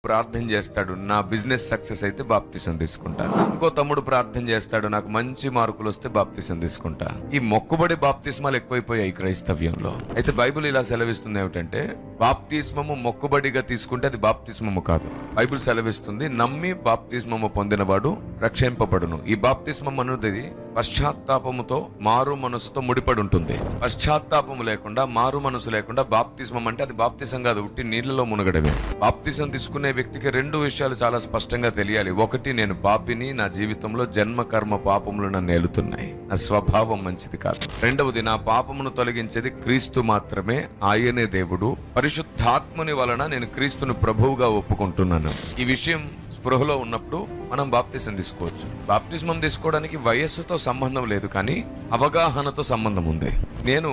ప్రార్థన చేస్తాడు, నా బిజినెస్ సక్సెస్ అయితే బాప్తిసం తీసుకుంటా. ఇంకో తమ్ముడు ప్రార్థన చేస్తాడు, నాకు మంచి మార్కులు వస్తే బాప్తిసం తీసుకుంటా. ఈ మొక్కుబడి బాప్తిస్మాలు ఎక్కువైపోయాయి క్రైస్తవ్యంలో. అయితే బైబిల్ ఇలా సెలవిస్తుంది ఏమిటంటే, బాప్తిస్మము మొక్కుబడిగా తీసుకుంటే అది బాప్తిస్మము కాదు. బైబిల్ సెలవిస్తుంది, నమ్మి బాప్తిస్మము పొందినవాడు రక్షింపబడును. ఈ బాప్తిస్మం అనేది పశ్చాత్తాపముతో మారు మనసుతో ముడిపడి ఉంటుంది. పశ్చాత్తాపము లేకుండా, మారు మనసు లేకుండా బాప్తిస్మం అంటే అది బాప్తిసం కాదు, ఉట్టి నీళ్లలో మునగడమే. బాప్తిసం తీసుకునే వ్యక్తికి రెండు విషయాలు చాలా స్పష్టంగా తెలియాలి. ఒకటి, నేను పాపిని, నా జీవితంలో జన్మ కర్మ పాపములు నన్ను ఏలుతున్నాయి, నా స్వభావం మంచిది కాదు. రెండవది, నా పాపమును తొలగించేది క్రీస్తు మాత్రమే, ఆయనే దేవుడు. పరిశుద్ధాత్ముని వలన నేను క్రీస్తును ప్రభువుగా ఒప్పుకుంటున్నాను. ఈ విషయం స్పృహలో ఉన్నప్పుడు మనం బాప్తిసం తీసుకోవచ్చు. బాప్తిస్మం తీసుకోవడానికి వయస్సుతో సంబంధం లేదు, కానీ అవగాహనతో సంబంధం ఉంది. నేను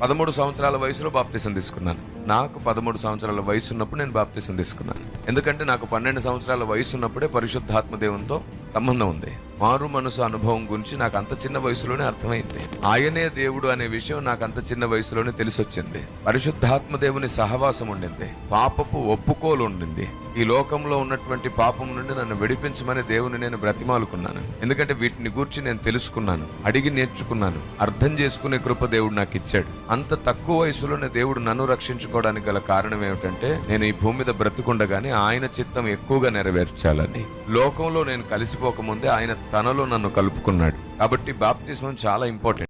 13 సంవత్సరాల వయసులో బాప్తిసం తీసుకున్నాను. నాకు 13 సంవత్సరాల వయసు ఉన్నప్పుడు నేను బాప్తిసం తీసుకున్నాను. ఎందుకంటే నాకు 12 సంవత్సరాల వయసు ఉన్నప్పుడే పరిశుద్ధాత్మ దేవునితో సంబంధం ఉంది. మారు మనసు అనుభవం గురించి నాకు అంత చిన్న వయసులోనే అర్థమైంది. ఆయనే దేవుడు అనే విషయం నాకు అంత చిన్న వయసులోనే తెలిసొచ్చింది. పరిశుద్ధాత్మ దేవుని సహవాసం ఉండింది, పాపపు ఒప్పుకోలు ఉండింది. ఈ లోకంలో ఉన్నటువంటి పాపం నుండి నన్ను విడిపించమని దేవుని నేను బ్రతిమాలుకున్నాను. ఎందుకంటే వీటిని గూర్చి నేను తెలుసుకున్నాను, అడిగి నేర్చుకున్నాను, అర్థం చేసుకునే కృప దేవుడు నాకు ఇచ్చాడు. అంత తక్కువ వయసులోనే దేవుడు నన్ను రక్షించుకోవడానికి గల కారణం ఏమిటంటే, నేను ఈ భూమి మీద బ్రతికుండగానే ఆయన చిత్తం ఎక్కువగా నెరవేర్చాలని. లోకంలో నేను కలిసిపోకముందే ఆయన తనలో నన్ను కలుపుకున్నాడు. కాబట్టి బాప్తిస్మం చాలా ఇంపార్టెంట్.